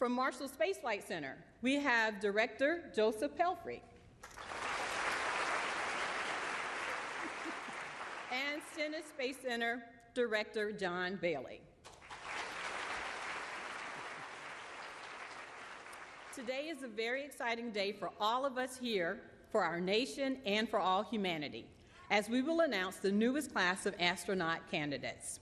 From Marshall Space Flight Center, we have Director Joseph Pelfrey. And Stennis Space Center Director John Bailey. Today is a very exciting day for all of us here, for our nation, and for all humanity, as we will announce the newest class of astronaut candidates.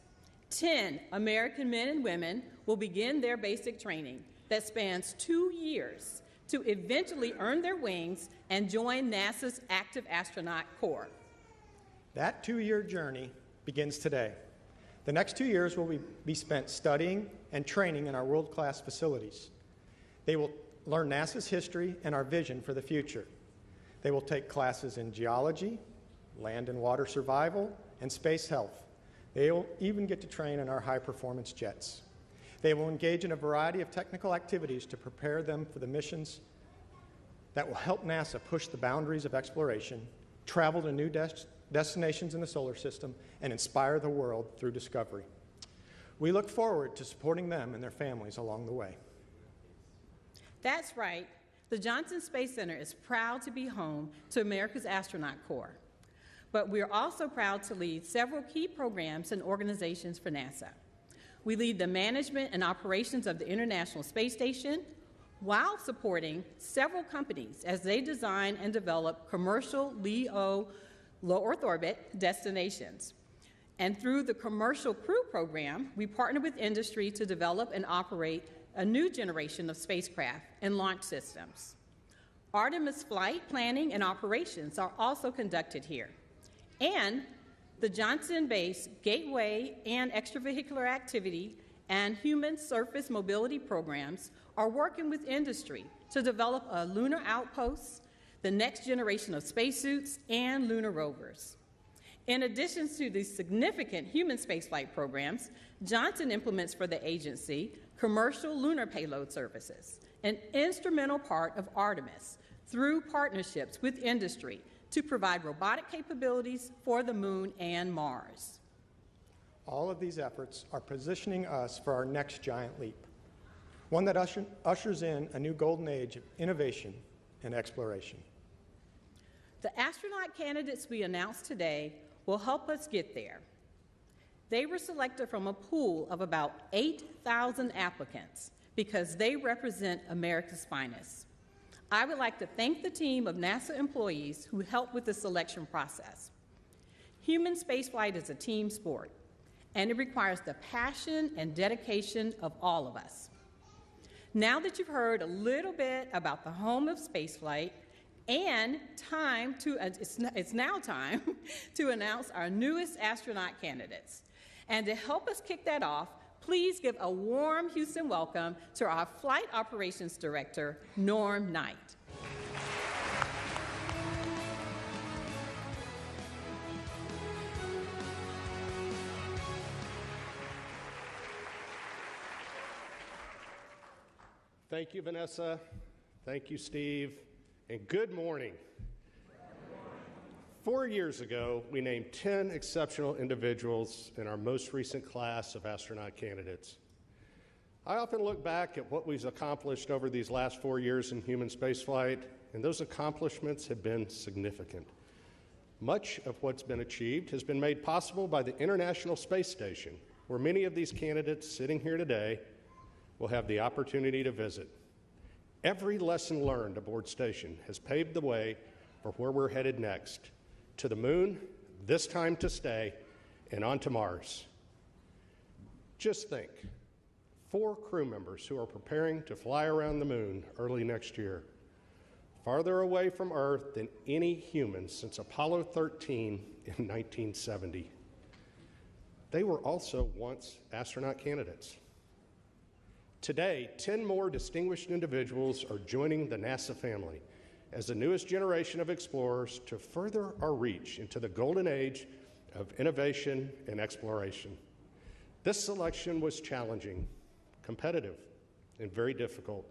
10 American men and women will begin their basic training that spans 2 years to eventually earn their wings and join NASA's active astronaut corps. That 2-year journey begins today. The next 2 years will be spent studying and training in our world-class facilities. They will learn NASA's history and our vision for the future. They will take classes in geology, land and water survival, and space health. They will even get to train in our high-performance jets. They will engage in a variety of technical activities to prepare them for the missions that will help NASA push the boundaries of exploration, travel to new destinations in the solar system, and inspire the world through discovery. We look forward to supporting them and their families along the way. That's right. The Johnson Space Center is proud to be home to America's Astronaut Corps. But we're also proud to lead several key programs and organizations for NASA. We lead the management and operations of the International Space Station while supporting several companies as they design and develop commercial LEO low Earth orbit destinations. And through the Commercial Crew Program, we partner with industry to develop and operate a new generation of spacecraft and launch systems. Artemis flight planning and operations are also conducted here. And the Johnson-based Gateway and Extravehicular Activity and Human Surface Mobility programs are working with industry to develop a lunar outpost, the next generation of spacesuits, and lunar rovers. In addition to these significant human spaceflight programs, Johnson implements for the agency commercial lunar payload services, an instrumental part of Artemis, through partnerships with industry to provide robotic capabilities for the Moon and Mars. All of these efforts are positioning us for our next giant leap, one that ushers in a new golden age of innovation and exploration. The astronaut candidates we announced today will help us get there. They were selected from a pool of about 8,000 applicants because they represent America's finest. I would like to thank the team of NASA employees who helped with the selection process. Human spaceflight is a team sport, and it requires the passion and dedication of all of us. Now that you've heard a little bit about the home of spaceflight, and it's now time to announce our newest astronaut candidates. And to help us kick that off, please give a warm Houston welcome to our Flight Operations Director, Norm Knight. Thank you, Vanessa. Thank you, Steve. And good morning. 4 years ago, we named 10 exceptional individuals in our most recent class of astronaut candidates. I often look back at what we've accomplished over these last 4 years in human spaceflight, and those accomplishments have been significant. Much of what's been achieved has been made possible by the International Space Station, where many of these candidates sitting here today will have the opportunity to visit. Every lesson learned aboard station has paved the way for where we're headed next, to the Moon, this time to stay, and on to Mars. Just think, 4 crew members who are preparing to fly around the Moon early next year, farther away from Earth than any human since Apollo 13 in 1970. They were also once astronaut candidates. Today, 10 more distinguished individuals are joining the NASA family as the newest generation of explorers to further our reach into the golden age of innovation and exploration. This selection was challenging, competitive, and very difficult.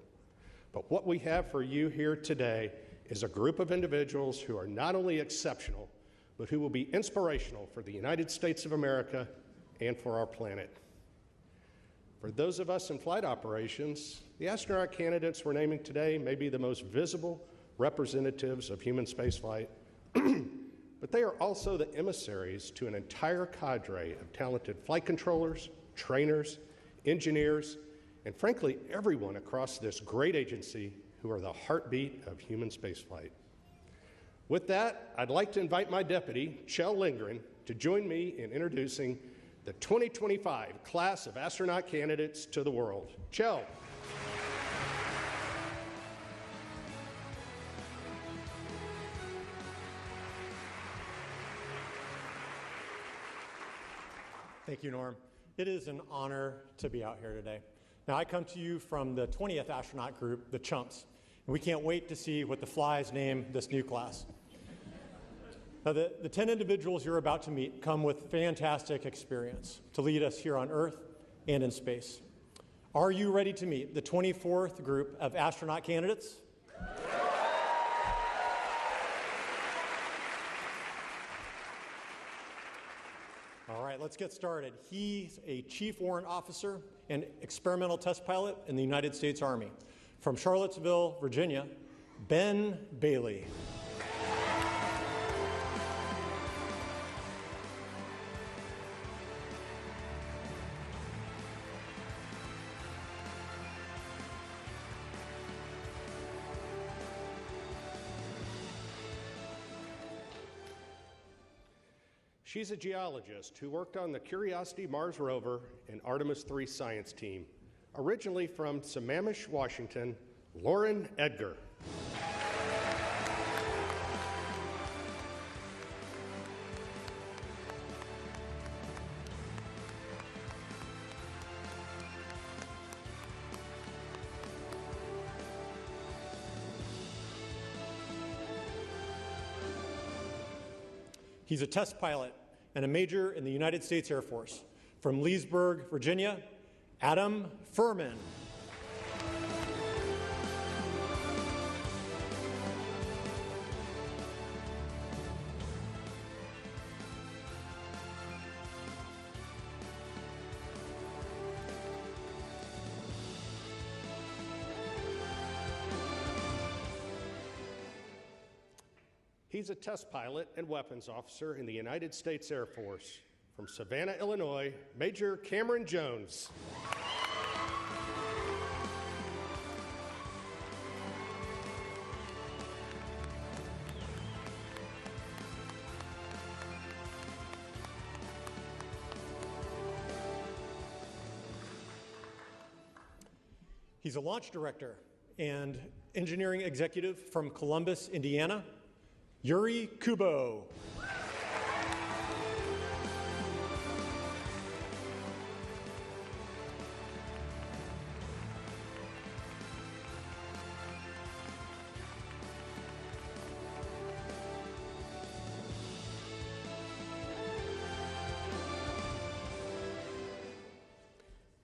But what we have for you here today is a group of individuals who are not only exceptional, but who will be inspirational for the United States of America and for our planet. For those of us in flight operations, the astronaut candidates we're naming today may be the most visible representatives of human spaceflight, but they are also the emissaries to an entire cadre of talented flight controllers, trainers, engineers, and frankly, everyone across this great agency who are the heartbeat of human spaceflight. With that, I'd like to invite my deputy, Chell Lindgren, to join me in introducing the 2025 class of astronaut candidates to the world. Chell. Thank you, Norm. It is an honor to be out here today. Now, I come to you from the 20th astronaut group, the Chumps, and we can't wait to see what the flies name this new class. Now, the 10 individuals you're about to meet come with fantastic experience to lead us here on Earth and in space. Are you ready to meet the 24th group of astronaut candidates? All right, let's get started. He's a Chief Warrant Officer and experimental test pilot in the United States Army. From Charlottesville, Virginia, Ben Bailey. She's a geologist who worked on the Curiosity Mars rover and Artemis III science team. Originally from Sammamish, Washington, Lauren Edgar. He's a test pilot and a major in the United States Air Force. From Leesburg, Virginia, Adam Furman. He's a test pilot and weapons officer in the United States Air Force. From Savannah, Illinois, Major Cameron Jones. He's a launch director and engineering executive from Columbus, Indiana, Yuri Kubo.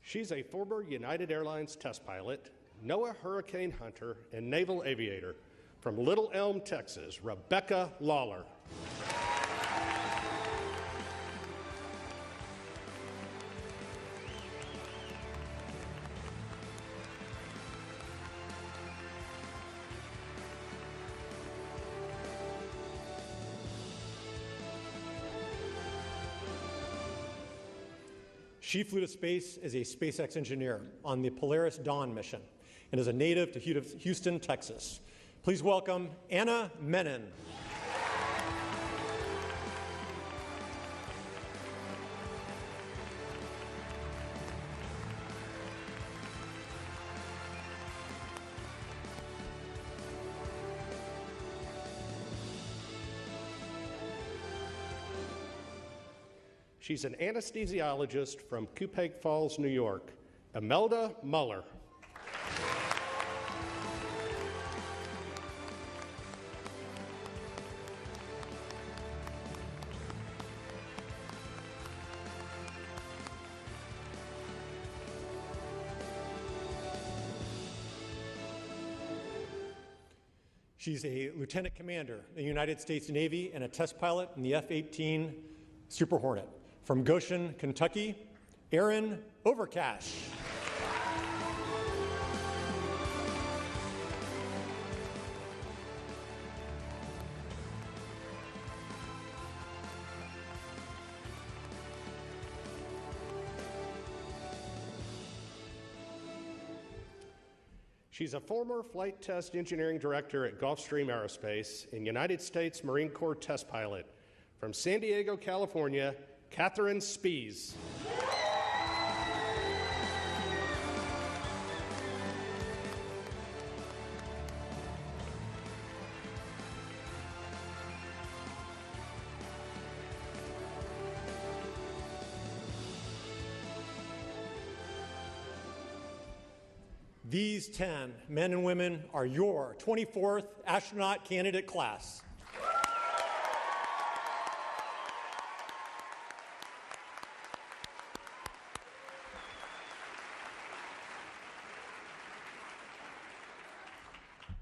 She's a former United Airlines test pilot, NOAA Hurricane Hunter, and naval aviator. From Little Elm, Texas, Rebecca Lawler. She flew to space as a SpaceX engineer on the Polaris Dawn mission and is a native to Houston, Texas. Please welcome Anna Menon. She's an anesthesiologist from Cupang Falls, New York, Imelda Muller. She's a lieutenant commander in the United States Navy and a test pilot in the F-18 Super Hornet. From Goshen, Kentucky, Erin Overcash. She's a former flight test engineering director at Gulfstream Aerospace and United States Marine Corps test pilot. From San Diego, California, Catherine Spies. These 10 men and women are your 24th astronaut candidate class.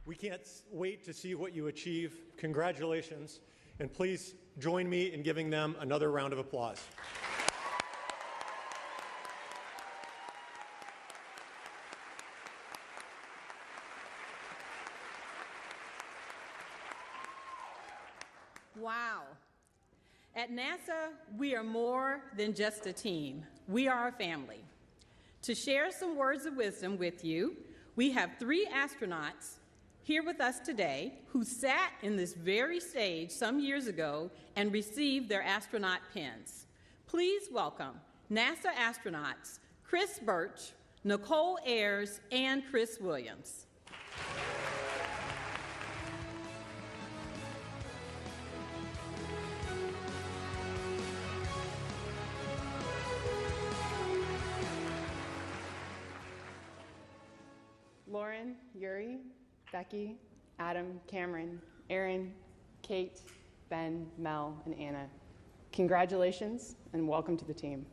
We can't wait to see what you achieve. Congratulations, and please join me in giving them another round of applause. Wow. At NASA, we are more than just a team. We are a family. To share some words of wisdom with you, we have 3 astronauts here with us today who sat in this very stage some years ago and received their astronaut pins. Please welcome NASA astronauts Chris Birch, Nicole Ayers, and Chris Williams. Lauren, Yuri, Becky, Adam, Cameron, Aaron, Kate, Ben, Mel, and Anna. Congratulations and welcome to the team.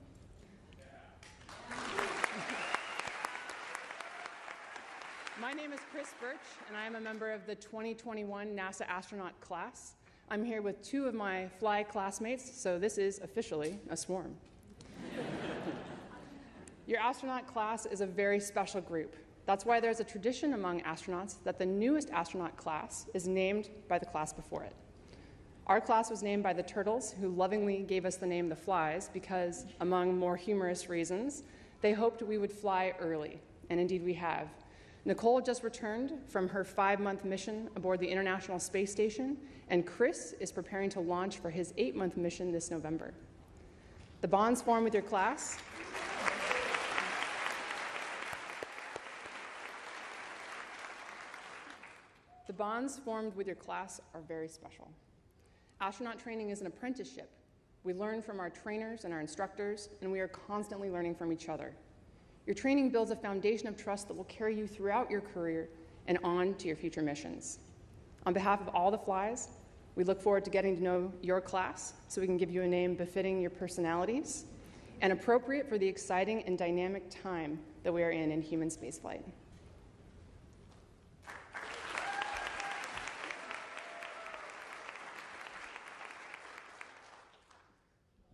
My name is Chris Birch, and I am a member of the 2021 NASA astronaut class. I'm here with 2 of my fly classmates, so this is officially a swarm. Your astronaut class is a very special group. That's why there's a tradition among astronauts that the newest astronaut class is named by the class before it. Our class was named by the turtles, who lovingly gave us the name the Flies because, among more humorous reasons, they hoped we would fly early, and indeed we have. Nicole just returned from her 5-month mission aboard the International Space Station, and Chris is preparing to launch for his 8-month mission this November. The bonds formed with your class The bonds formed with your class are very special. Astronaut training is an apprenticeship. We learn from our trainers and our instructors, and we are constantly learning from each other. Your training builds a foundation of trust that will carry you throughout your career and on to your future missions. On behalf of all the Flies, we look forward to getting to know your class so we can give you a name befitting your personalities and appropriate for the exciting and dynamic time that we are in human spaceflight.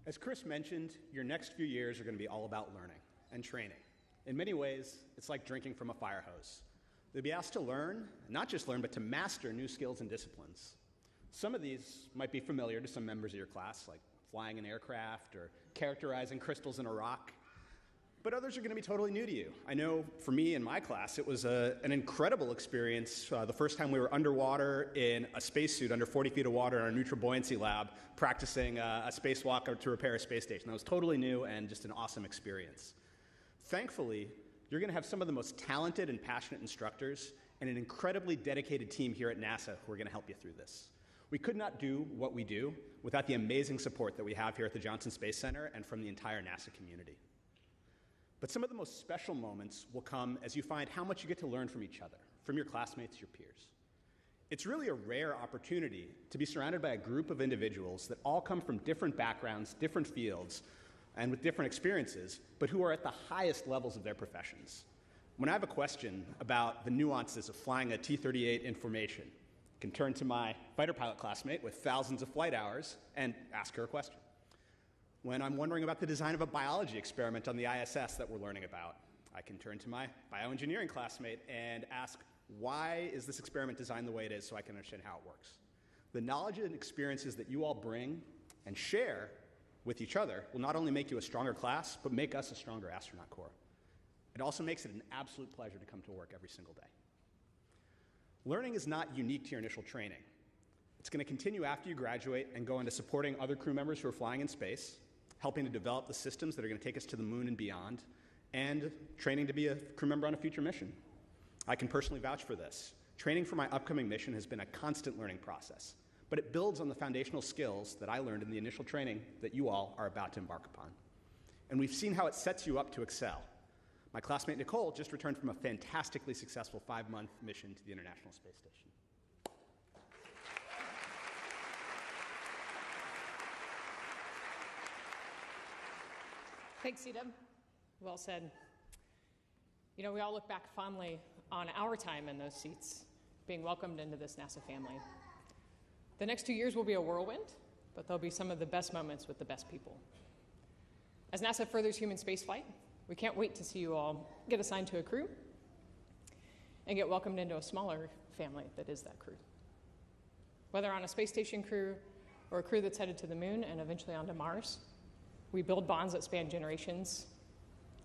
As Chris mentioned, your next few years are going to be all about learning and training. In many ways, it's like drinking from a fire hose. You'll be asked to learn, not just learn, but to master new skills and disciplines. Some of these might be familiar to some members of your class, like flying an aircraft or characterizing crystals in a rock. But others are going to be totally new to you. I know for me in my class, it was an incredible experience the first time we were underwater in a spacesuit under 40 feet of water in our neutral buoyancy lab, practicing a spacewalk to repair a space station. That was totally new and just an awesome experience. Thankfully, you're going to have some of the most talented and passionate instructors and an incredibly dedicated team here at NASA who are going to help you through this. We could not do what we do without the amazing support that we have here at the Johnson Space Center and from the entire NASA community. But some of the most special moments will come as you find how much you get to learn from each other, from your classmates, your peers. It's really a rare opportunity to be surrounded by a group of individuals that all come from different backgrounds, different fields, and with different experiences, but who are at the highest levels of their professions. When I have a question about the nuances of flying a T-38 in formation, I can turn to my fighter pilot classmate with thousands of flight hours and ask her a question. When I'm wondering about the design of a biology experiment on the ISS that we're learning about, I can turn to my bioengineering classmate and ask, why is this experiment designed the way it is so I can understand how it works? The knowledge and experiences that you all bring and share with each other will not only make you a stronger class, but make us a stronger astronaut corps. It also makes it an absolute pleasure to come to work every single day. Learning is not unique to your initial training. It's going to continue after you graduate and go into supporting other crew members who are flying in space, helping to develop the systems that are going to take us to the moon and beyond, and training to be a crew member on a future mission. I can personally vouch for this. Training for my upcoming mission has been a constant learning process, but it builds on the foundational skills that I learned in the initial training that you all are about to embark upon. And we've seen how it sets you up to excel. My classmate Nicole just returned from a fantastically successful 5-month mission to the International Space Station. Thanks, C-Dub. Well said. You know, we all look back fondly on our time in those seats, being welcomed into this NASA family. The next 2 years will be a whirlwind, but they'll be some of the best moments with the best people. As NASA furthers human spaceflight, we can't wait to see you all get assigned to a crew and get welcomed into a smaller family that is that crew. Whether on a space station crew or a crew that's headed to the moon and eventually onto Mars, we build bonds that span generations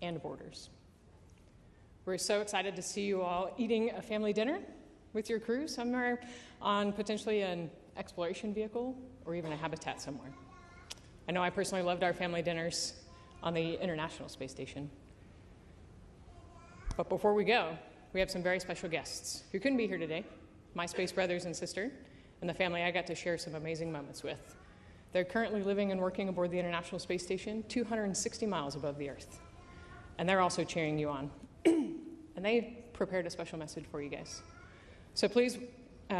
and borders. We're so excited to see you all eating a family dinner with your crew somewhere on potentially an exploration vehicle or even a habitat somewhere. I know I personally loved our family dinners on the International Space Station. But before we go, we have some very special guests who couldn't be here today, my space brothers and sister, and the family I got to share some amazing moments with. They're currently living and working aboard the International Space Station 260 miles above the Earth. And they're also cheering you on. And they prepared a special message for you guys. So please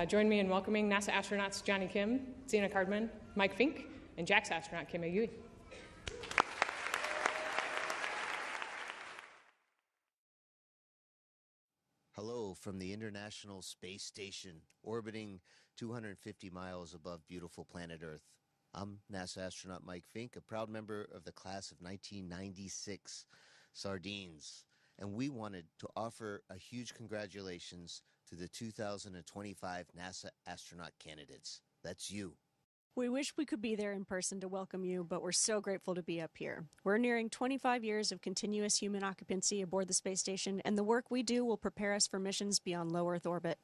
join me in welcoming NASA astronauts Johnny Kim, Zena Cardman, Mike Fink, and JAXA astronaut Kim Ayui. Hello from the International Space Station, orbiting 250 miles above beautiful planet Earth. I'm NASA astronaut Mike Fink, a proud member of the class of 1996 Sardines, and we wanted to offer a huge congratulations to the 2025 NASA astronaut candidates. That's you. We wish we could be there in person to welcome you, but we're so grateful to be up here. We're nearing 25 years of continuous human occupancy aboard the space station, and the work we do will prepare us for missions beyond low Earth orbit.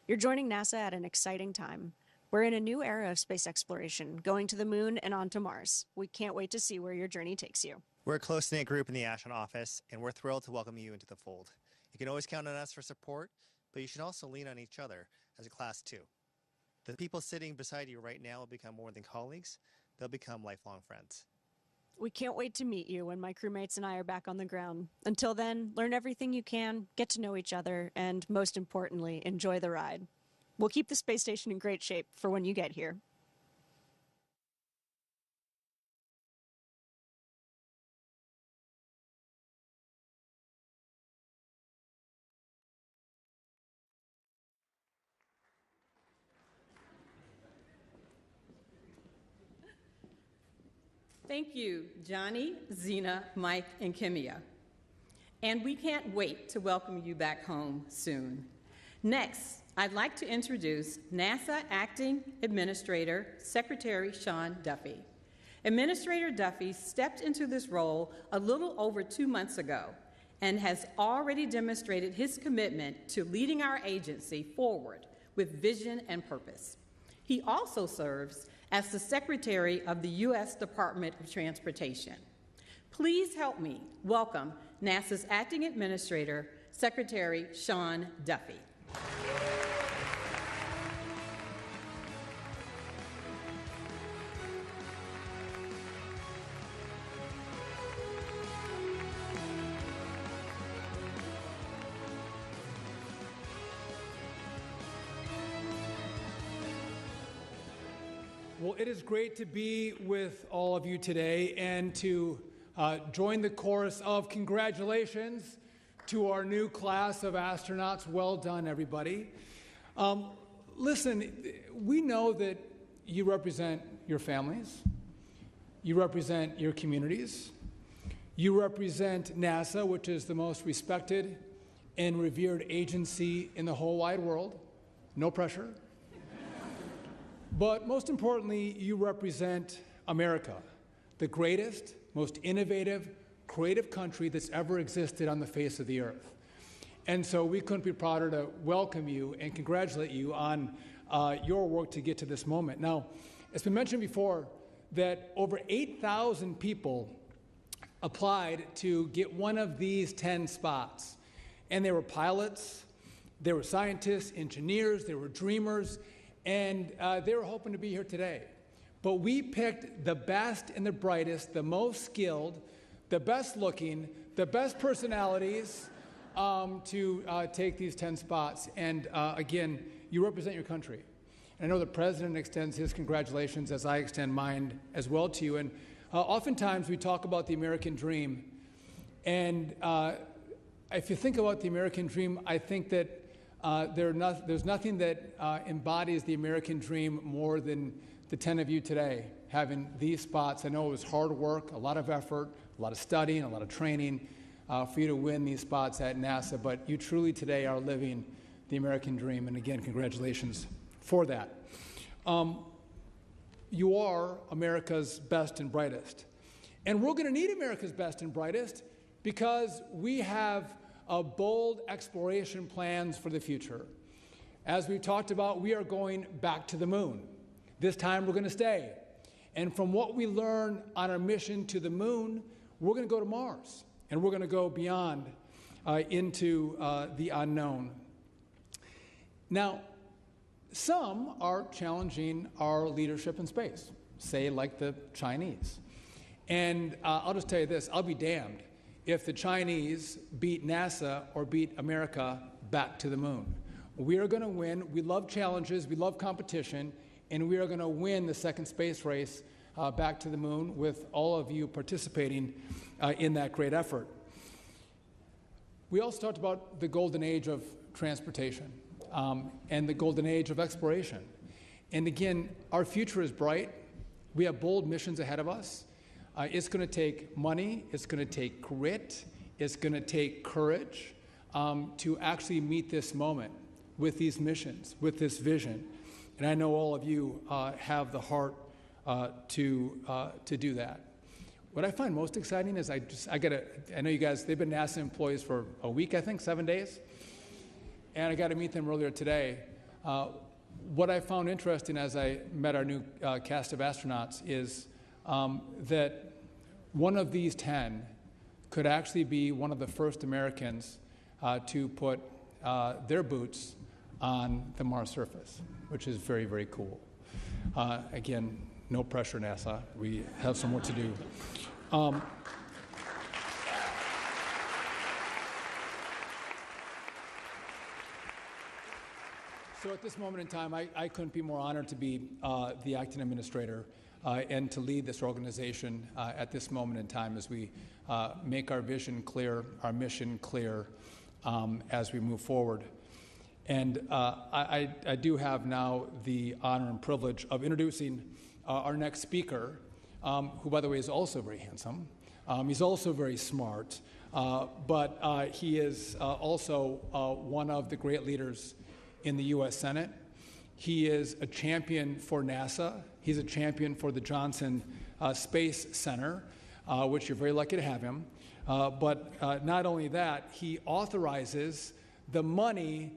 You're joining NASA at an exciting time. We're in a new era of space exploration, going to the moon and on to Mars. We can't wait to see where your journey takes you. We're a close-knit group in the astronaut office, and we're thrilled to welcome you into the fold. You can always count on us for support, but you should also lean on each other as a class too. The people sitting beside you right now will become more than colleagues. They'll become lifelong friends. We can't wait to meet you when my crewmates and I are back on the ground. Until then, learn everything you can, get to know each other, and most importantly, enjoy the ride. We'll keep the space station in great shape for when you get here. Thank you, Johnny, Zena, Mike, and Kimia. And we can't wait to welcome you back home soon. Next, I'd like to introduce NASA Acting Administrator Secretary Sean Duffy. Administrator Duffy stepped into this role a little over 2 months ago and has already demonstrated his commitment to leading our agency forward with vision and purpose. He also serves as the Secretary of the U.S. Department of Transportation. Please help me welcome NASA's Acting Administrator, Secretary Sean Duffy. Well, it is great to be with all of you today and to join the chorus of congratulations to our new class of astronauts. Well done, everybody. Listen, we know that you represent your families, you represent your communities, you represent NASA, which is the most respected and revered agency in the whole wide world. No pressure. But most importantly, you represent America, the greatest, most innovative, creative country that's ever existed on the face of the earth. And so we couldn't be prouder to welcome you and congratulate you on your work to get to this moment. Now, it's been mentioned before that over 8,000 people applied to get one of these 10 spots. And they were pilots, they were scientists, engineers, they were dreamers, and they were hoping to be here today. But we picked the best and the brightest, the most skilled, the best looking, the best personalities to take these 10 spots. And again, you represent your country. And I know the President extends his congratulations as I extend mine as well to you. And oftentimes we talk about the American dream. And if you think about the American dream, I think that there's nothing that embodies the American dream more than the 10 of you today having these spots. I know it was hard work, a lot of effort, a lot of studying, a lot of training for you to win these spots at NASA, but you truly today are living the American dream, and again, congratulations for that. You are America's best and brightest, and we're going to need America's best and brightest because we have bold exploration plans for the future. As we've talked about, we are going back to the moon. This time we're going to stay. And from what we learn on our mission to the moon, we're going to go to Mars. And we're going to go beyond into the unknown. Now, some are challenging our leadership in space, say like the Chinese. And I'll just tell you this, I'll be damned if the Chinese beat NASA or beat America back to the moon. We are going to win. We love challenges. We love competition. And we are going to win the second space race back to the moon with all of you participating in that great effort. We also talked about the golden age of transportation and the golden age of exploration. And again, our future is bright. We have bold missions ahead of us. It's going to take money. It's going to take grit. It's going to take courage to actually meet this moment with these missions, with this vision. And I know all of you have the heart to do that. What I find most exciting is I know you guys, they've been NASA employees for a week, I think, 7 days. And I got to meet them earlier today. What I found interesting as I met our new cast of astronauts is that one of these 10 could actually be one of the first Americans to put their boots on the Mars surface, which is very, very cool. Again, no pressure, NASA. We have some work to do. So at this moment in time, I couldn't be more honored to be the acting administrator and to lead this organization at this moment in time as we make our vision clear, our mission clear as we move forward. And I do have now the honor and privilege of introducing our next speaker, who, by the way, is also very handsome. He's also very smart, but he is also one of the great leaders in the U.S. Senate. He is a champion for NASA. He's a champion for the Johnson Space Center, which you're very lucky to have him. But not only that, he authorizes the money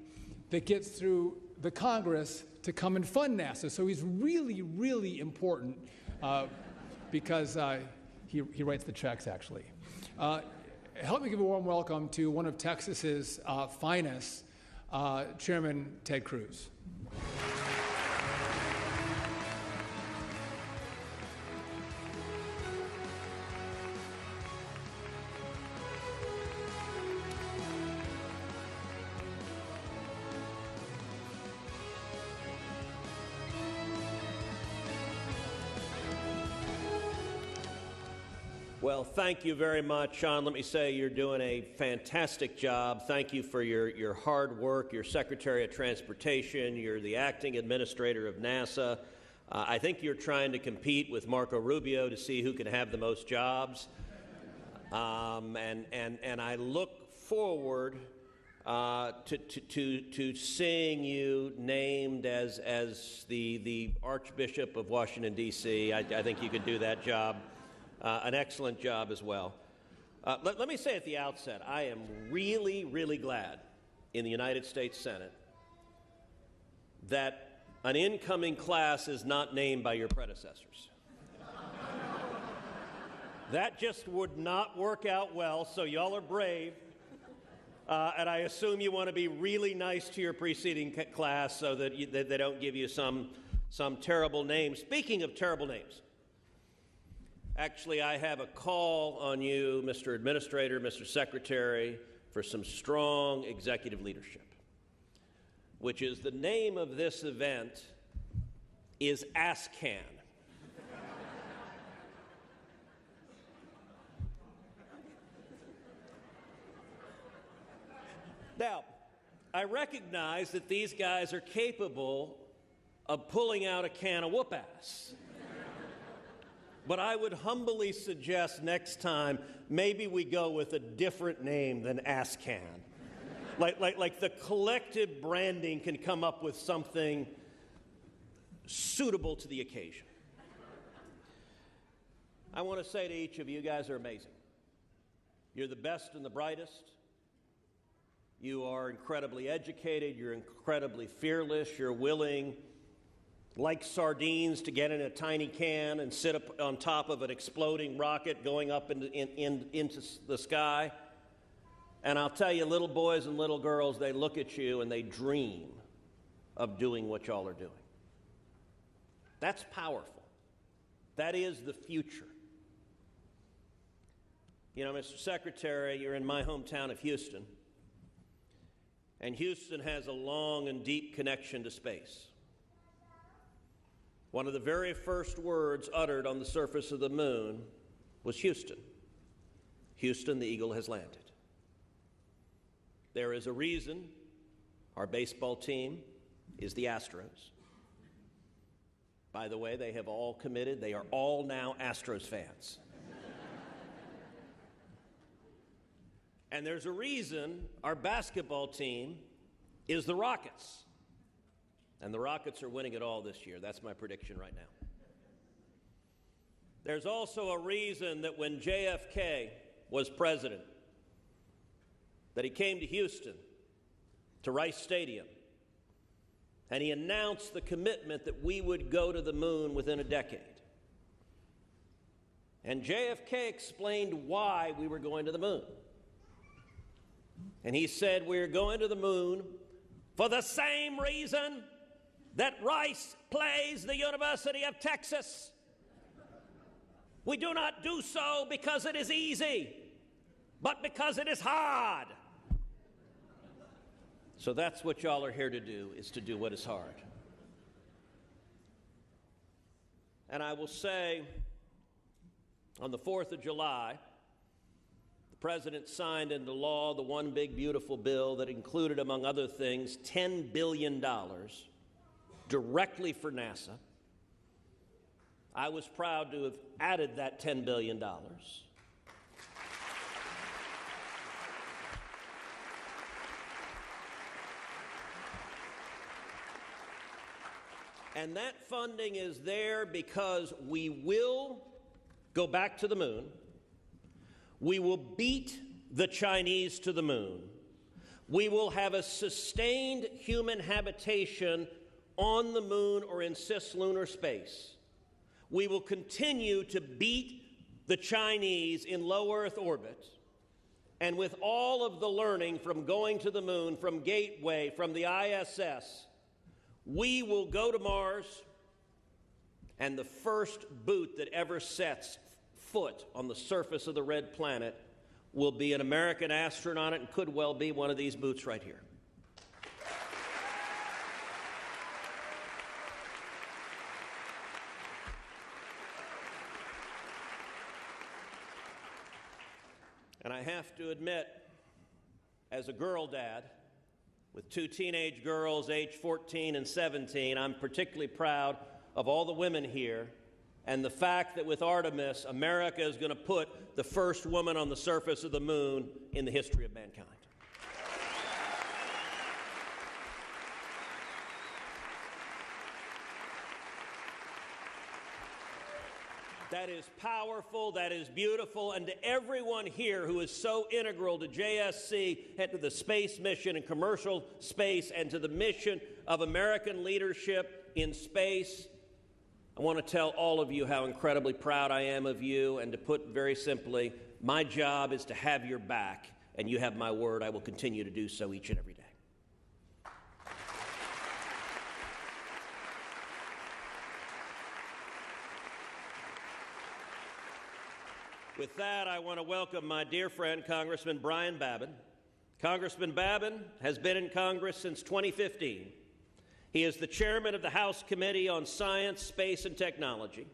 that gets through the Congress to come and fund NASA. So he's really, really important because he writes the checks, actually. Help me give a warm welcome to one of Texas's finest, Chairman Ted Cruz. Well, thank you very much, Sean. Let me say you're doing a fantastic job. Thank you for your hard work. You're Secretary of Transportation. You're the acting administrator of NASA. I think you're trying to compete with Marco Rubio to see who can have the most jobs. And I look forward to seeing you named as the Archbishop of Washington, D.C. I think you can do that job. An excellent job as well. Let me say at the outset, I am really, really glad in the United States Senate that an incoming class is not named by your predecessors. That just would not work out well, so y'all are brave. And I assume you want to be really nice to your preceding class so that, that they don't give you some terrible name. Speaking of terrible names, actually, I have a call on you, Mr. Administrator, Mr. Secretary, for some strong executive leadership, which is the name of this event is ASCAN. Now, I recognize that these guys are capable of pulling out a can of whoop-ass. But I would humbly suggest next time maybe we go with a different name than ASCAN. Like the collective branding can come up with something suitable to the occasion. I want to say to each of you, you guys are amazing. You're the best and the brightest. You are incredibly educated. You're incredibly fearless. You're willing, like sardines, to get in a tiny can and sit up on top of an exploding rocket going up into the sky. And I'll tell you, little boys and little girls, they look at you and they dream of doing what y'all are doing. That's powerful. That is the future. You know, Mr. Secretary, you're in my hometown of Houston. And Houston has a long and deep connection to space. One of the very first words uttered on the surface of the moon was Houston. Houston, the eagle has landed. There is a reason our baseball team is the Astros. By the way, they have all committed. They are all now Astros fans. And there's a reason our basketball team is the Rockets. And the Rockets are winning it all this year. That's my prediction right now. There's also a reason that when JFK was president, that he came to Houston, to Rice Stadium, and he announced the commitment that we would go to the moon within a decade. And JFK explained why we were going to the moon. And he said, we're going to the moon for the same reason that Rice plays the University of Texas. We do not do so because it is easy, but because it is hard. So that's what y'all are here to do, is to do what is hard. And I will say, on the 4th of July, the President signed into law the one big beautiful bill that included, among other things, $10 billion directly for NASA. I was proud to have added that $10 billion. And that funding is there because we will go back to the moon. We will beat the Chinese to the moon. We will have a sustained human habitation on the moon or in cislunar space. We will continue to beat the Chinese in low Earth orbit. And with all of the learning from going to the moon, from Gateway, from the ISS, we will go to Mars, and the first boot that ever sets foot on the surface of the red planet will be an American astronaut, and could well be one of these boots right here. And I have to admit, as a girl dad, with two teenage girls aged 14 and 17, I'm particularly proud of all the women here and the fact that with Artemis, America is going to put the first woman on the surface of the moon in the history of mankind. that is powerful, that is beautiful, and to everyone here who is so integral to JSC and to the space mission and commercial space and to the mission of American leadership in space, I want to tell all of you how incredibly proud I am of you, and to put very simply, my job is to have your back, and you have my word. I will continue to do so each and every day. With that, I want to welcome my dear friend, Congressman Brian Babin. Congressman Babin has been in Congress since 2015. He is the chairman of the House Committee on Science, Space, and Technology.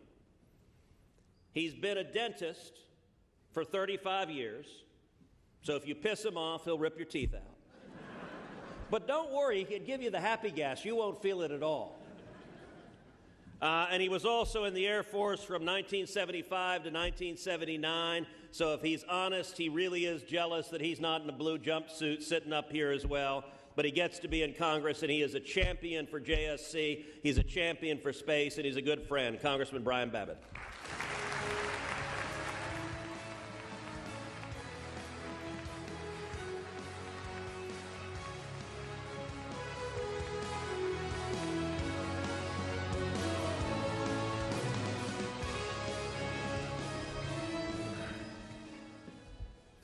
He's been a dentist for 35 years, so if you piss him off, he'll rip your teeth out. But don't worry, he can give you the happy gas. You won't feel it at all. And he was also in the Air Force from 1975 to 1979. So if he's honest, he really is jealous that he's not in a blue jumpsuit sitting up here as well. But he gets to be in Congress, and he is a champion for JSC. He's a champion for space, and he's a good friend. Congressman Brian Babin.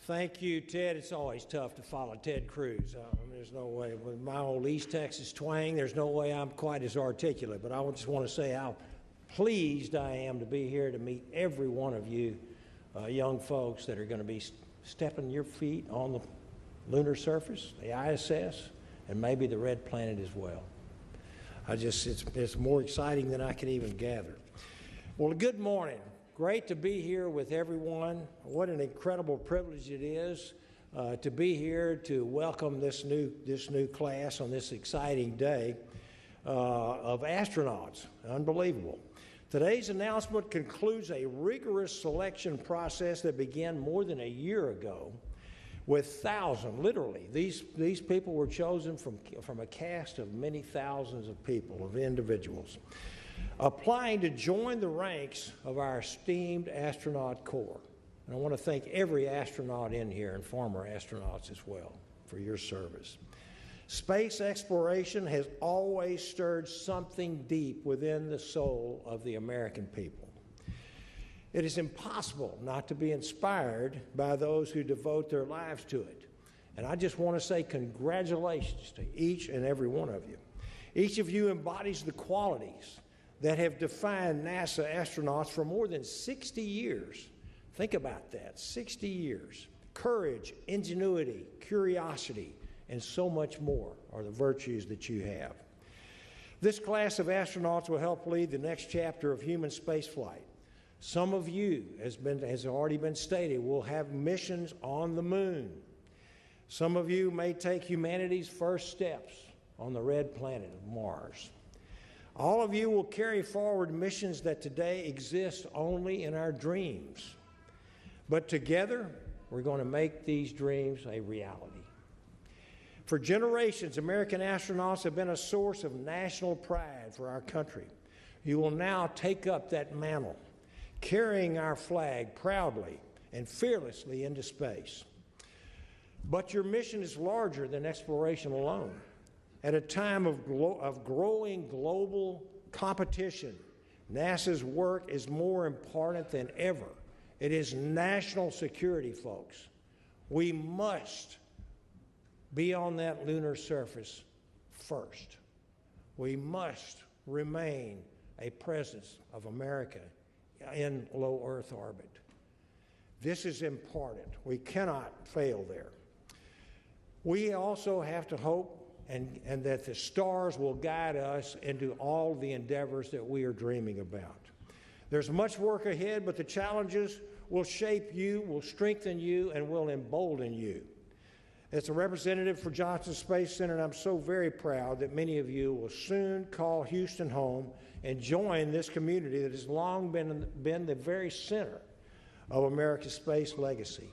Thank you, Ted. It's always tough to follow Ted Cruz. There's no way. With my old East Texas twang, there's no way I'm quite as articulate. But I just want to say how pleased I am to be here to meet every one of you young folks that are going to be stepping your feet on the lunar surface, the ISS, and maybe the red planet as well. It's more exciting than I can even gather. Well, good morning. Great to be here with everyone. What an incredible privilege it is to be here to welcome this new class on this exciting day of astronauts. Unbelievable. Today's announcement concludes a rigorous selection process that began more than a year ago with thousands, literally. These people were chosen from a cast of many thousands of people, of individuals, applying to join the ranks of our esteemed astronaut corps. And I want to thank every astronaut in here and former astronauts as well for your service. Space exploration has always stirred something deep within the soul of the American people. It is impossible not to be inspired by those who devote their lives to it. And I just want to say congratulations to each and every one of you. Each of you embodies the qualities that have defined NASA astronauts for more than 60 years. Think about that, 60 years. Courage, ingenuity, curiosity, and so much more are the virtues that you have. This class of astronauts will help lead the next chapter of human spaceflight. Some of you, as already been stated, will have missions on the moon. Some of you may take humanity's first steps on the red planet of Mars. All of you will carry forward missions that today exist only in our dreams. But together, we're going to make these dreams a reality. For generations, American astronauts have been a source of national pride for our country. You will now take up that mantle, carrying our flag proudly and fearlessly into space. But your mission is larger than exploration alone. At a time of growing global competition, NASA's work is more important than ever. It is national security, folks. We must be on that lunar surface first. We must remain a presence of America in low Earth orbit. This is important. We cannot fail there. We also have to hope and that the stars will guide us into all the endeavors that we are dreaming about. There's much work ahead, but the challenges will shape you, will strengthen you, and will embolden you. As a representative for Johnson Space Center, I'm so very proud that many of you will soon call Houston home and join this community that has long been the very center of America's space legacy.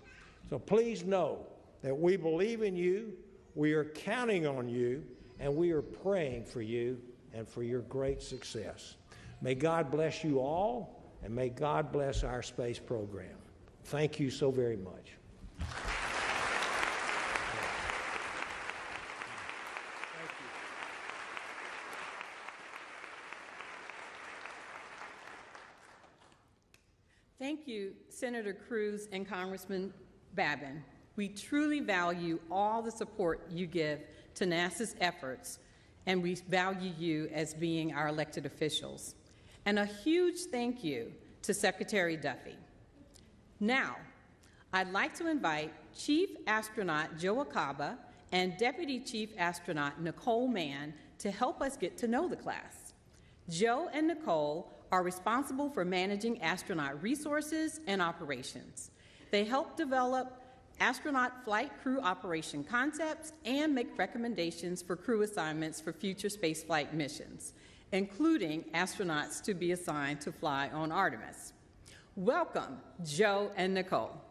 So please know that we believe in you, we are counting on you, and we are praying for you and for your great success. May God bless you all, and may God bless our space program. Thank you so very much. Thank you, Senator Cruz and Congressman Babin. We truly value all the support you give to NASA's efforts, and we value you as being our elected officials. And a huge thank you to Secretary Duffy. Now, I'd like to invite Chief Astronaut Joe Acaba and Deputy Chief Astronaut Nicole Mann to help us get to know the class. Joe and Nicole are responsible for managing astronaut resources and operations. They help develop astronaut flight crew operation concepts and make recommendations for crew assignments for future spaceflight missions, including astronauts to be assigned to fly on Artemis. Welcome, Joe and Nicole.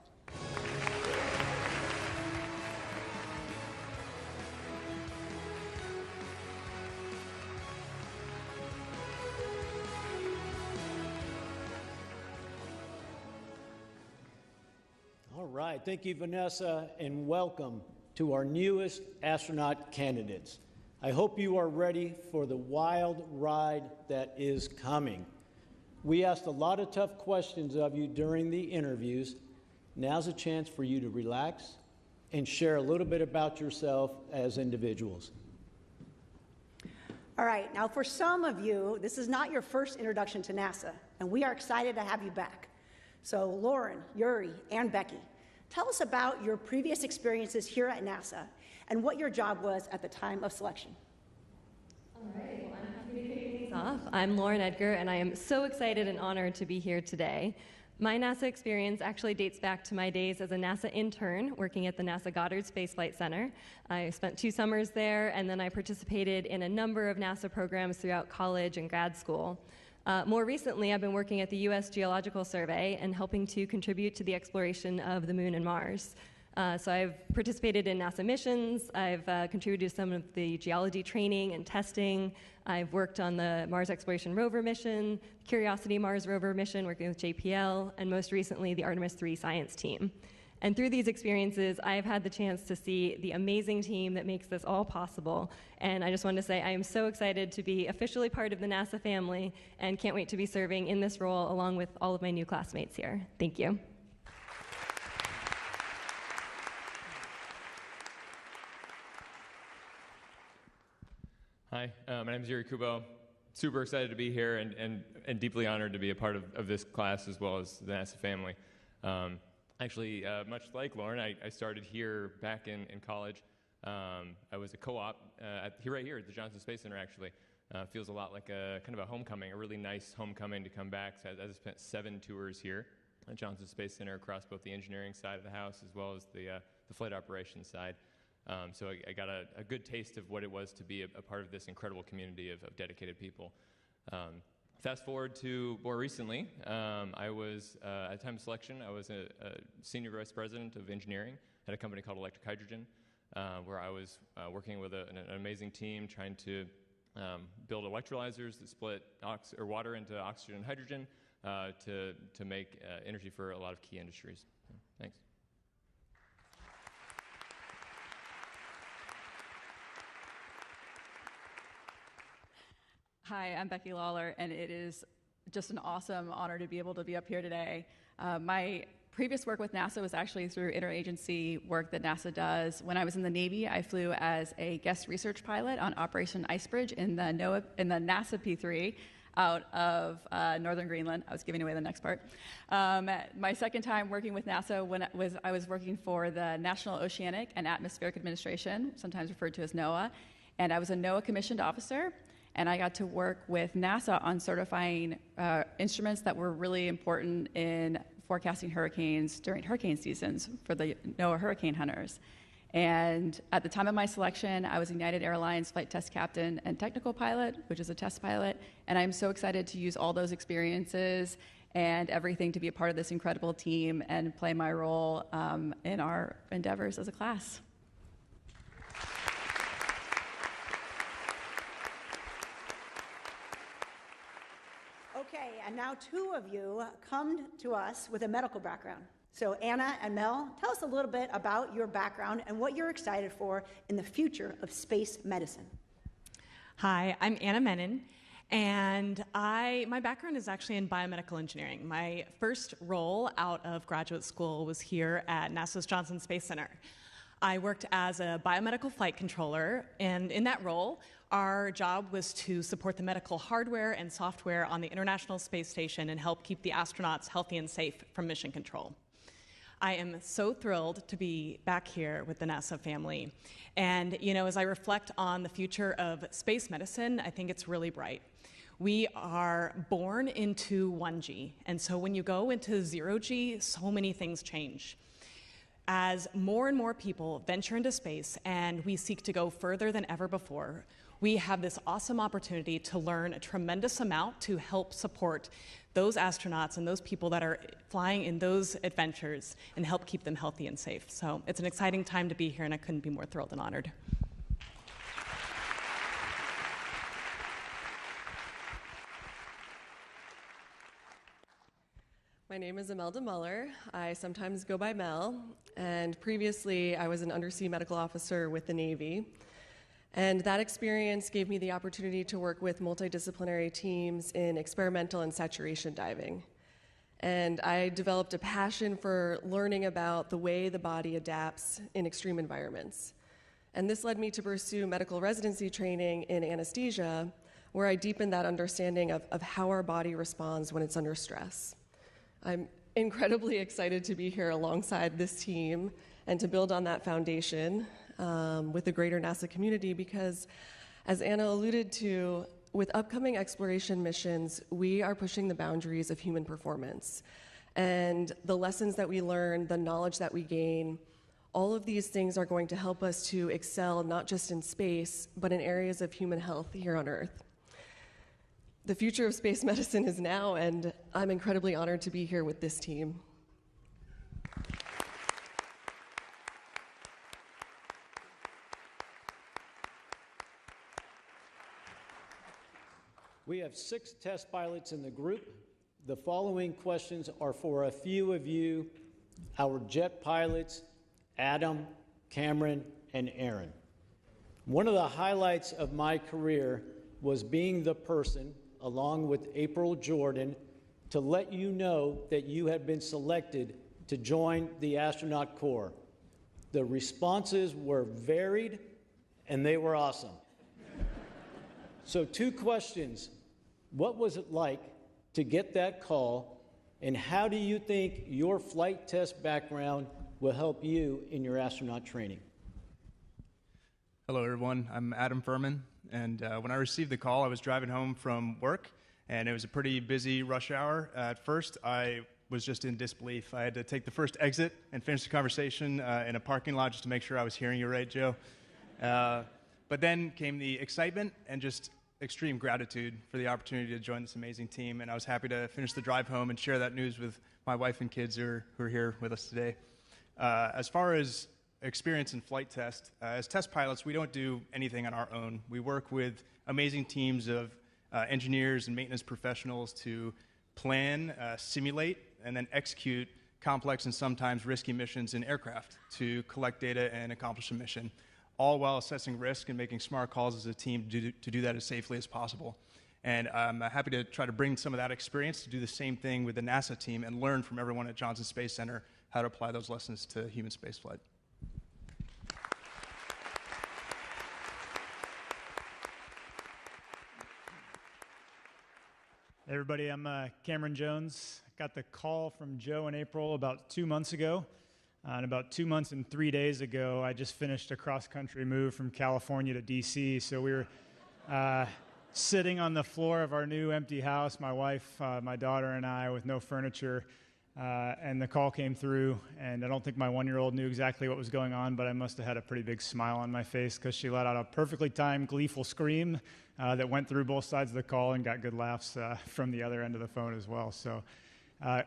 All right, thank you, Vanessa, and welcome to our newest astronaut candidates. I hope you are ready for the wild ride that is coming. We asked a lot of tough questions of you during the interviews. Now's a chance for you to relax and share a little bit about yourself as individuals. All right, now for some of you, this is not your first introduction to NASA, and we are excited to have you back. So Lauren, Yuri, and Becky, tell us about your previous experiences here at NASA and what your job was at the time of selection. All right, well, I'm happy to kick things off. I'm Lauren Edgar, and I am so excited and honored to be here today. My NASA experience actually dates back to my days as a NASA intern working at the NASA Goddard Space Flight Center. I spent 2 summers there, and then I participated in a number of NASA programs throughout college and grad school. More recently, I've been working at the U.S. Geological Survey and helping to contribute to the exploration of the Moon and Mars. So I've participated in NASA missions, I've contributed to some of the geology training and testing, I've worked on the Mars Exploration Rover mission, Curiosity Mars Rover mission working with JPL, and most recently the Artemis 3 science team. And through these experiences, I've had the chance to see the amazing team that makes this all possible. And I just wanted to say I am so excited to be officially part of the NASA family and can't wait to be serving in this role along with all of my new classmates here. Thank you. Hi, my name is Yuri Kubo. Super excited to be here and deeply honored to be a part of this class as well as the NASA family. Actually, much like Lauren, I started here back in college. I was a co-op right here at the Johnson Space Center, actually. Feels a lot like a kind of a homecoming, a really nice homecoming to come back. So I spent 7 tours here at Johnson Space Center across both the engineering side of the house as well as the flight operations side. So I got a good taste of what it was to be a part of this incredible community of dedicated people. Fast forward to more recently, I was, at time of selection, I was a senior vice president of engineering at a company called Electric Hydrogen, where I was working with an amazing team trying to build electrolyzers that split water into oxygen and hydrogen to make energy for a lot of key industries. Thanks. Hi, I'm Becky Lawler, and it is just an awesome honor to be able to be up here today. My previous work with NASA was actually through interagency work that NASA does. When I was in the Navy, I flew as a guest research pilot on Operation Icebridge in the NASA P3 out of northern Greenland. I was giving away the next part. My second time working with NASA I was working for the National Oceanic and Atmospheric Administration, sometimes referred to as NOAA, and I was a NOAA commissioned officer. And I got to work with NASA on certifying instruments that were really important in forecasting hurricanes during hurricane seasons for the NOAA hurricane hunters. And at the time of my selection, I was United Airlines flight test captain and technical pilot, which is a test pilot. And I'm so excited to use all those experiences and everything to be a part of this incredible team and play my role in our endeavors as a class. Okay, and now two of you come to us with a medical background. So Anna and Mel, tell us a little bit about your background and what you're excited for in the future of space medicine. Hi, I'm Anna Menon, and my background is actually in biomedical engineering. My first role out of graduate school was here at NASA's Johnson Space Center. I worked as a biomedical flight controller, and in that role, our job was to support the medical hardware and software on the International Space Station and help keep the astronauts healthy and safe from mission control. I am so thrilled to be back here with the NASA family. And, as I reflect on the future of space medicine, I think it's really bright. We are born into 1G, and so when you go into 0G, so many things change. As more and more people venture into space and we seek to go further than ever before, we have this awesome opportunity to learn a tremendous amount to help support those astronauts and those people that are flying in those adventures and help keep them healthy and safe. So it's an exciting time to be here, and I couldn't be more thrilled and honored. My name is Imelda Muller. I sometimes go by Mel, and previously I was an undersea medical officer with the Navy. And that experience gave me the opportunity to work with multidisciplinary teams in experimental and saturation diving. And I developed a passion for learning about the way the body adapts in extreme environments. And this led me to pursue medical residency training in anesthesia, where I deepened that understanding of how our body responds when it's under stress. I'm incredibly excited to be here alongside this team and to build on that foundation with the greater NASA community, because as Anna alluded to, with upcoming exploration missions, we are pushing the boundaries of human performance. And the lessons that we learn, the knowledge that we gain, all of these things are going to help us to excel not just in space, but in areas of human health here on Earth. The future of space medicine is now, and I'm incredibly honored to be here with this team. We have 6 test pilots in the group. The following questions are for a few of you, our jet pilots, Adam, Cameron, and Aaron. One of the highlights of my career was being the person, along with April Jordan, to let you know that you have been selected to join the astronaut corps. The responses were varied, and they were awesome. So 2 questions. What was it like to get that call, and how do you think your flight test background will help you in your astronaut training? Hello, everyone. I'm Adam Furman, and when I received the call, I was driving home from work, and it was a pretty busy rush hour. At first, I was just in disbelief. I had to take the first exit and finish the conversation in a parking lot just to make sure I was hearing you right, Joe. But then came the excitement and just extreme gratitude for the opportunity to join this amazing team, and I was happy to finish the drive home and share that news with my wife and kids who are here with us today. As far as experience in flight test, as test pilots, we don't do anything on our own. We work with amazing teams of engineers and maintenance professionals to plan, simulate, and then execute complex and sometimes risky missions in aircraft to collect data and accomplish a mission, all while assessing risk and making smart calls as a team to do that as safely as possible. And I'm happy to try to bring some of that experience to do the same thing with the NASA team and learn from everyone at Johnson Space Center how to apply those lessons to human spaceflight. Hey everybody, I'm Cameron Jones. I got the call from Joe and April about 2 months ago. And about 2 months and 3 days ago, I just finished a cross-country move from California to D.C. So we were sitting on the floor of our new empty house, my wife, my daughter, and I, with no furniture. And the call came through, and I don't think my 1-year-old knew exactly what was going on, but I must have had a pretty big smile on my face because she let out a perfectly timed, gleeful scream that went through both sides of the call and got good laughs from the other end of the phone as well. So.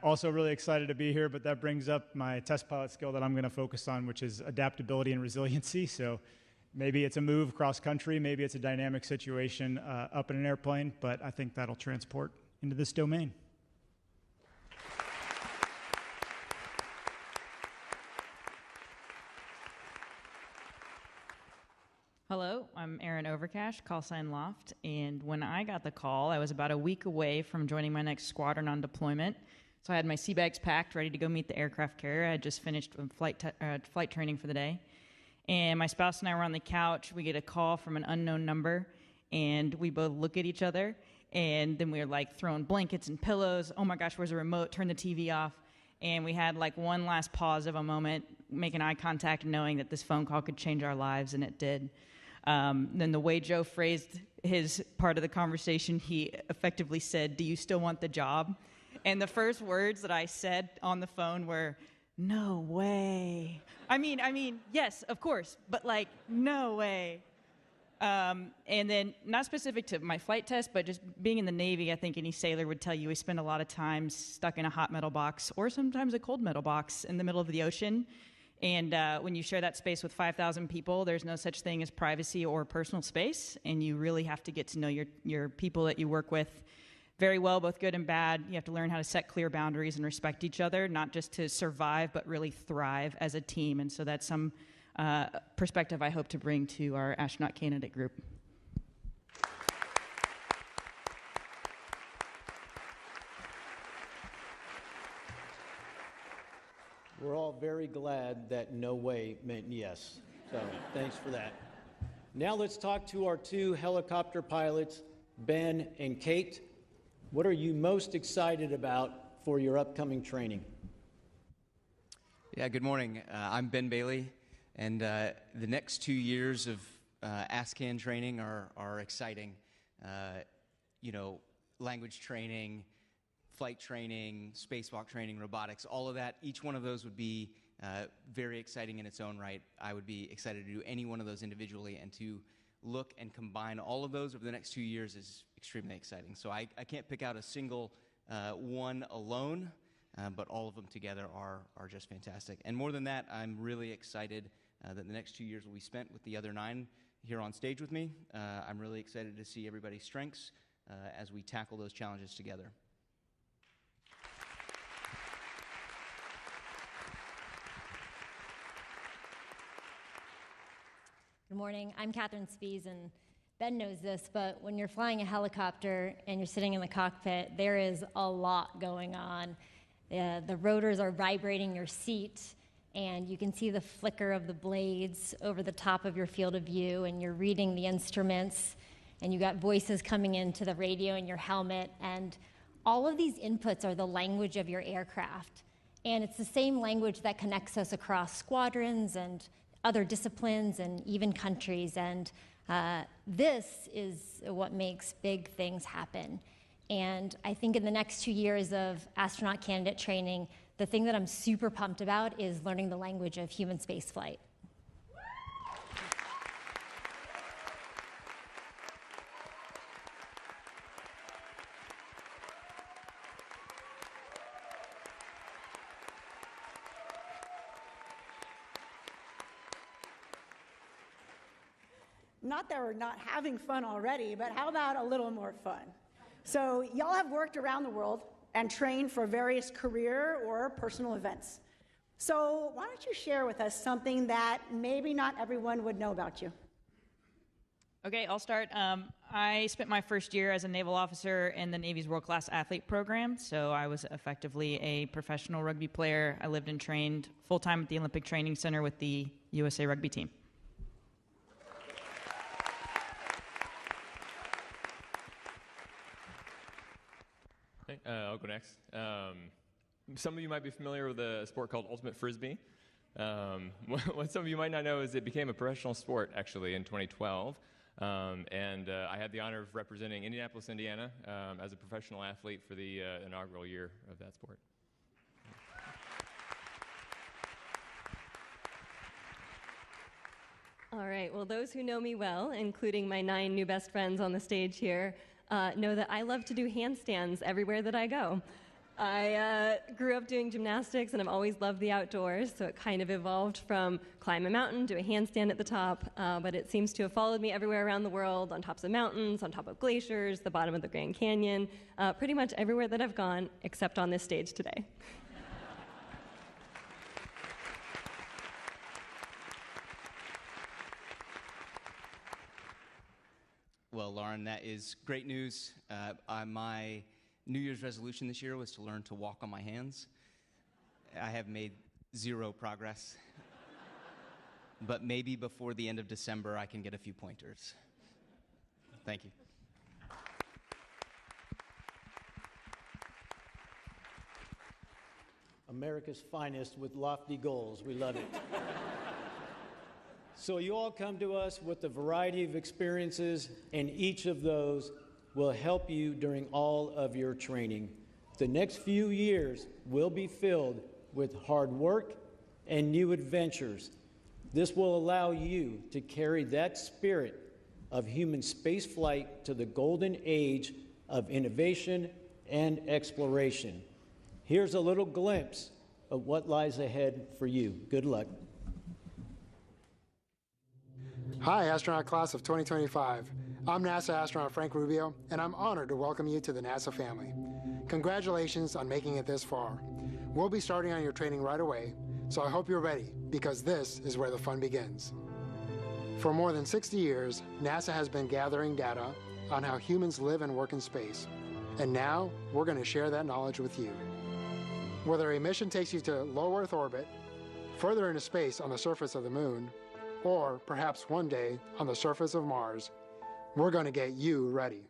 Also really excited to be here, but that brings up my test pilot skill that I'm going to focus on, which is adaptability and resiliency. So maybe it's a move cross country, maybe it's a dynamic situation up in an airplane, but I think that'll transport into this domain. Hello, I'm Erin Overcash, call sign Loft, and when I got the call, I was about a week away from joining my next squadron on deployment. So I had my sea bags packed, ready to go meet the aircraft carrier. I had just finished flight training for the day. And my spouse and I were on the couch. We get a call from an unknown number, and we both look at each other, and then we were like throwing blankets and pillows. Oh my gosh, where's the remote? Turn the TV off. And we had like one last pause of a moment, making eye contact, knowing that this phone call could change our lives, and it did. Then the way Joe phrased his part of the conversation, he effectively said, "Do you still want the job?" And the first words that I said on the phone were, "No way." I mean, yes, of course, but like, no way. And then, not specific to my flight test, but just being in the Navy, I think any sailor would tell you we spend a lot of time stuck in a hot metal box or sometimes a cold metal box in the middle of the ocean. And when you share that space with 5,000 people, there's no such thing as privacy or personal space, and you really have to get to know your people that you work with very well, both good and bad. You have to learn how to set clear boundaries and respect each other, not just to survive, but really thrive as a team. And so that's some perspective I hope to bring to our astronaut candidate group. We're all very glad that no way meant yes. So thanks for that. Now let's talk to our two helicopter pilots, Ben and Kate. What are you most excited about for your upcoming training? Yeah, good morning. I'm Ben Bailey, and the next 2 years of ASCAN training are exciting. Language training, flight training, spacewalk training, robotics, all of that, each one of those would be very exciting in its own right. I would be excited to do any one of those individually, and to look and combine all of those over the next 2 years is extremely exciting. So I can't pick out a single one alone, but all of them together are just fantastic. And more than that, I'm really excited that the next 2 years will be spent with the other 9 here on stage with me. I'm really excited to see everybody's strengths as we tackle those challenges together. Good morning. I'm Catherine Spies, and Ben knows this, but when you're flying a helicopter and you're sitting in the cockpit, there is a lot going on. The rotors are vibrating your seat, and you can see the flicker of the blades over the top of your field of view, and you're reading the instruments, and you got voices coming into the radio in your helmet, and all of these inputs are the language of your aircraft. And it's the same language that connects us across squadrons and other disciplines and even countries. And this is what makes big things happen. And I think in the next 2 years of astronaut candidate training, the thing that I'm super pumped about is learning the language of human spaceflight. Not that we're not having fun already, but how about a little more fun? So y'all have worked around the world and trained for various career or personal events. So why don't you share with us something that maybe not everyone would know about you? Okay, I'll start. I spent my first year as a naval officer in the Navy's world-class athlete program, so I was effectively a professional rugby player. I lived and trained full-time at the Olympic Training Center with the USA rugby team. I'll go next. Some of you might be familiar with a sport called Ultimate Frisbee. What some of you might not know is it became a professional sport, actually, in 2012. And I had the honor of representing Indianapolis, Indiana, as a professional athlete for the inaugural year of that sport. All right, well, those who know me well, including my 9 new best friends on the stage here, know that I love to do handstands everywhere that I go. I grew up doing gymnastics and I've always loved the outdoors, so it kind of evolved from climb a mountain to a handstand at the top, but it seems to have followed me everywhere around the world, on tops of mountains, on top of glaciers, the bottom of the Grand Canyon, pretty much everywhere that I've gone except on this stage today. Well, Lauren, that is great news. My New Year's resolution this year was to learn to walk on my hands. I have made zero progress. But maybe before the end of December, I can get a few pointers. Thank you. America's finest with lofty goals. We love it. So you all come to us with a variety of experiences, and each of those will help you during all of your training. The next few years will be filled with hard work and new adventures. This will allow you to carry that spirit of human spaceflight to the golden age of innovation and exploration. Here's a little glimpse of what lies ahead for you. Good luck. Hi, astronaut class of 2025. I'm NASA astronaut Frank Rubio, and I'm honored to welcome you to the NASA family. Congratulations on making it this far. We'll be starting on your training right away, so I hope you're ready, because this is where the fun begins. For more than 60 years, NASA has been gathering data on how humans live and work in space, and now we're going to share that knowledge with you. Whether a mission takes you to low Earth orbit, further into space on the surface of the Moon, or perhaps one day on the surface of Mars, we're going to get you ready.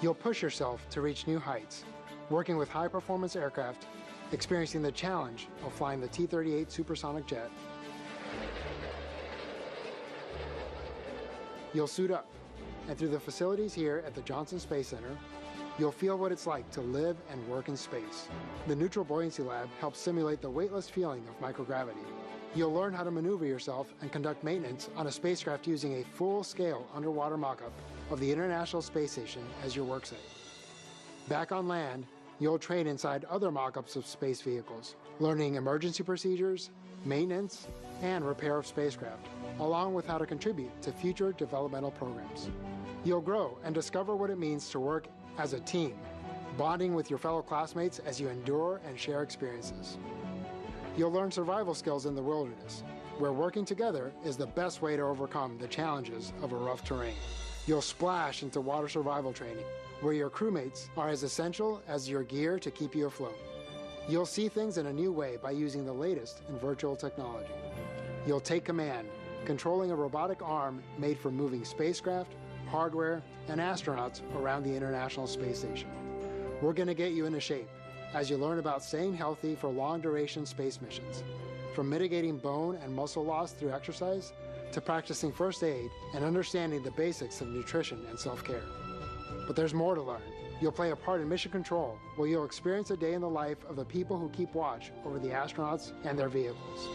You'll push yourself to reach new heights, working with high-performance aircraft, experiencing the challenge of flying the T-38 supersonic jet. You'll suit up, and through the facilities here at the Johnson Space Center, you'll feel what it's like to live and work in space. The Neutral Buoyancy Lab helps simulate the weightless feeling of microgravity. You'll learn how to maneuver yourself and conduct maintenance on a spacecraft using a full-scale underwater mock-up of the International Space Station as your worksite. Back on land, you'll train inside other mock-ups of space vehicles, learning emergency procedures, maintenance, and repair of spacecraft, along with how to contribute to future developmental programs. You'll grow and discover what it means to work as a team, bonding with your fellow classmates as you endure and share experiences. You'll learn survival skills in the wilderness, where working together is the best way to overcome the challenges of a rough terrain. You'll splash into water survival training, where your crewmates are as essential as your gear to keep you afloat. You'll see things in a new way by using the latest in virtual technology. You'll take command, controlling a robotic arm made for moving spacecraft, hardware, and astronauts around the International Space Station. We're going to get you into shape as you learn about staying healthy for long-duration space missions, from mitigating bone and muscle loss through exercise to practicing first aid and understanding the basics of nutrition and self-care. But there's more to learn. You'll play a part in mission control, where you'll experience a day in the life of the people who keep watch over the astronauts and their vehicles.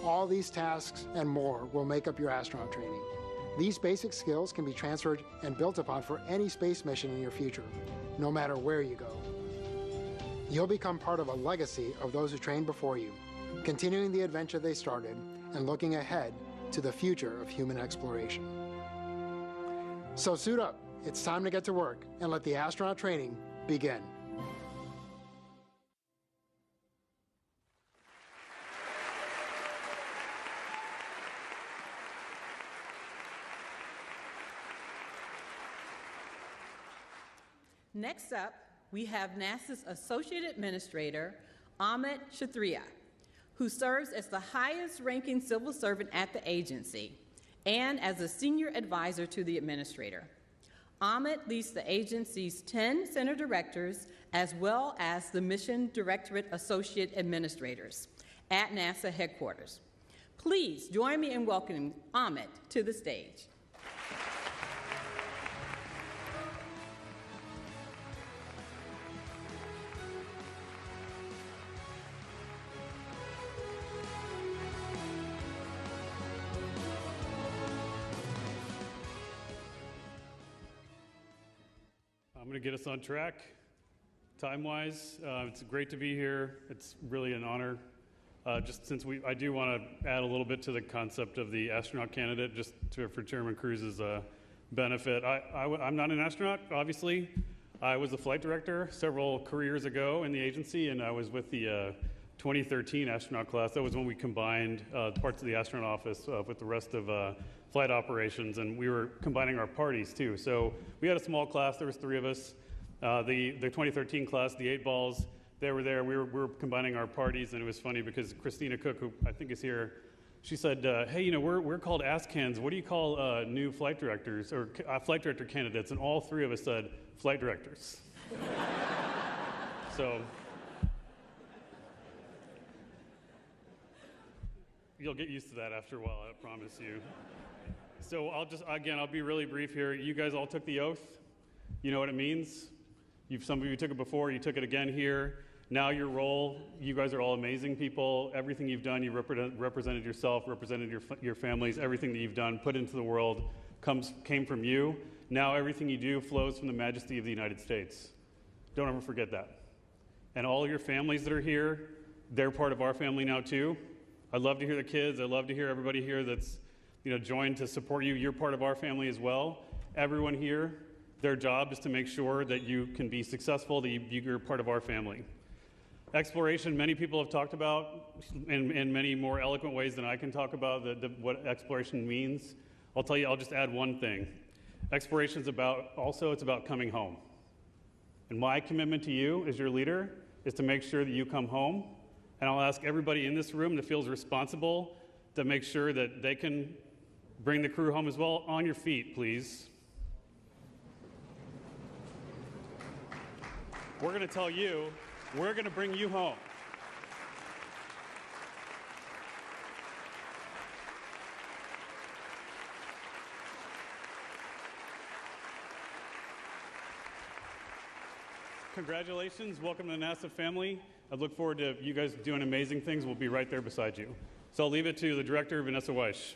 All these tasks and more will make up your astronaut training. These basic skills can be transferred and built upon for any space mission in your future, no matter where you go. You'll become part of a legacy of those who trained before you, continuing the adventure they started and looking ahead to the future of human exploration. So suit up, it's time to get to work and let the astronaut training begin. Next up, we have NASA's Associate Administrator, Amit Kshatriya, who serves as the highest-ranking civil servant at the agency and as a senior advisor to the administrator. Amit leads the agency's 10 center directors as well as the Mission Directorate Associate Administrators at NASA headquarters. Please join me in welcoming Amit to the stage. get us on track time-wise. It's great to be here. It's really an honor. Just since I do want to add a little bit to the concept of the astronaut candidate, just for Chairman Cruz's benefit. I'm not an astronaut, obviously. I was a flight director several careers ago in the agency, and I was with the 2013 astronaut class. That was when we combined parts of the astronaut office with the rest of flight operations, and we were combining our parties too. So we had a small class. There was 3 of us. The 2013 class, the 8 balls, they were there. We were combining our parties, and it was funny because Christina Cook, who I think is here, she said, hey, you know, we're called ASCANs. What do you call new flight directors or flight director candidates? And all 3 of us said, flight directors. So you'll get used to that after a while, I promise you. So I'll be really brief here. You guys all took the oath. You know what it means. Some of you took it before, you took it again here. Now your role, you guys are all amazing people. Everything you've done, you represented yourself, represented your families. Everything that you've done, put into the world, came from you. Now everything you do flows from the majesty of the United States. Don't ever forget that. And all your families that are here, they're part of our family now too. I'd love to hear the kids. I'd love to hear everybody here that's joined to support you. You're part of our family as well. Everyone here, their job is to make sure that you can be successful, that you're part of our family. Exploration, many people have talked about in many more eloquent ways than I can talk about what exploration means. I'll tell you, I'll just add one thing. Exploration is it's about coming home. And my commitment to you as your leader is to make sure that you come home. And I'll ask everybody in this room that feels responsible to make sure that they can bring the crew home as well. On your feet, please. We're going to tell you, we're going to bring you home. Congratulations. Welcome to the NASA family. I look forward to you guys doing amazing things. We'll be right there beside you. So I'll leave it to the director, Vanessa Weish.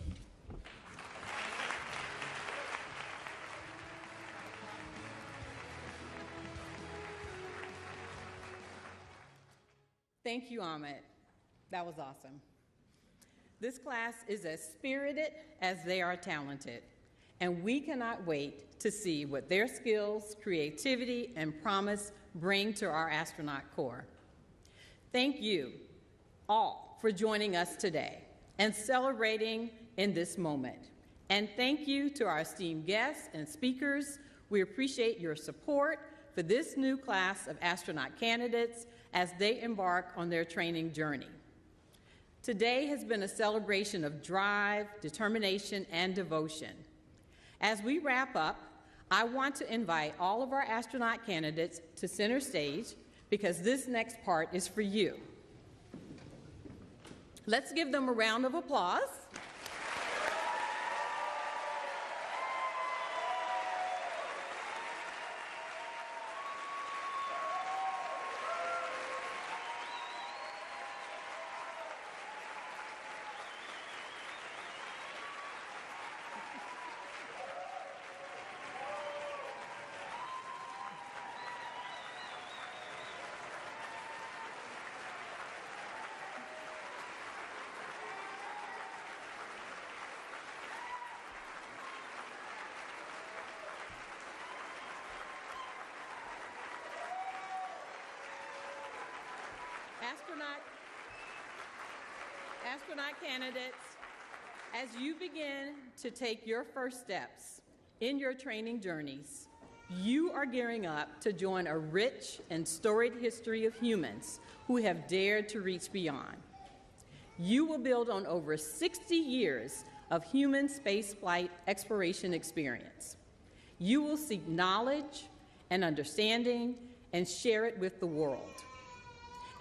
Thank you, Ahmed. That was awesome. This class is as spirited as they are talented, and we cannot wait to see what their skills, creativity, and promise bring to our astronaut corps. Thank you all for joining us today and celebrating in this moment. And thank you to our esteemed guests and speakers. We appreciate your support for this new class of astronaut candidates as they embark on their training journey. Today has been a celebration of drive, determination, and devotion. As we wrap up, I want to invite all of our astronaut candidates to center stage because this next part is for you. Let's give them a round of applause. Astronaut candidates, as you begin to take your first steps in your training journeys, you are gearing up to join a rich and storied history of humans who have dared to reach beyond. You will build on over 60 years of human spaceflight exploration experience. You will seek knowledge and understanding and share it with the world.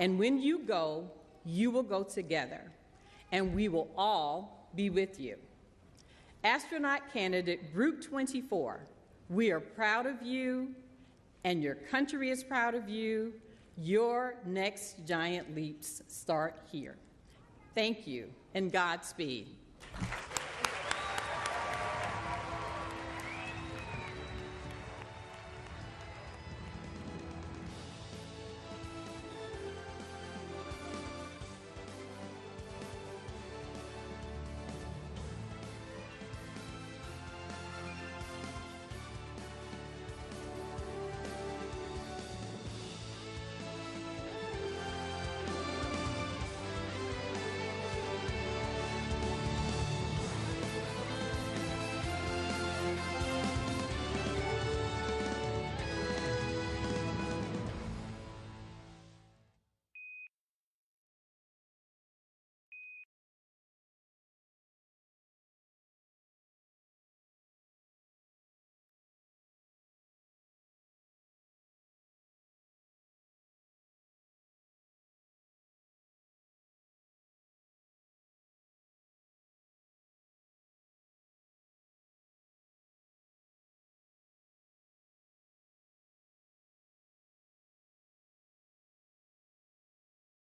And when you go, you will go together, and we will all be with you. Astronaut candidate Group 24, we are proud of you, and your country is proud of you. Your next giant leaps start here. Thank you, and Godspeed.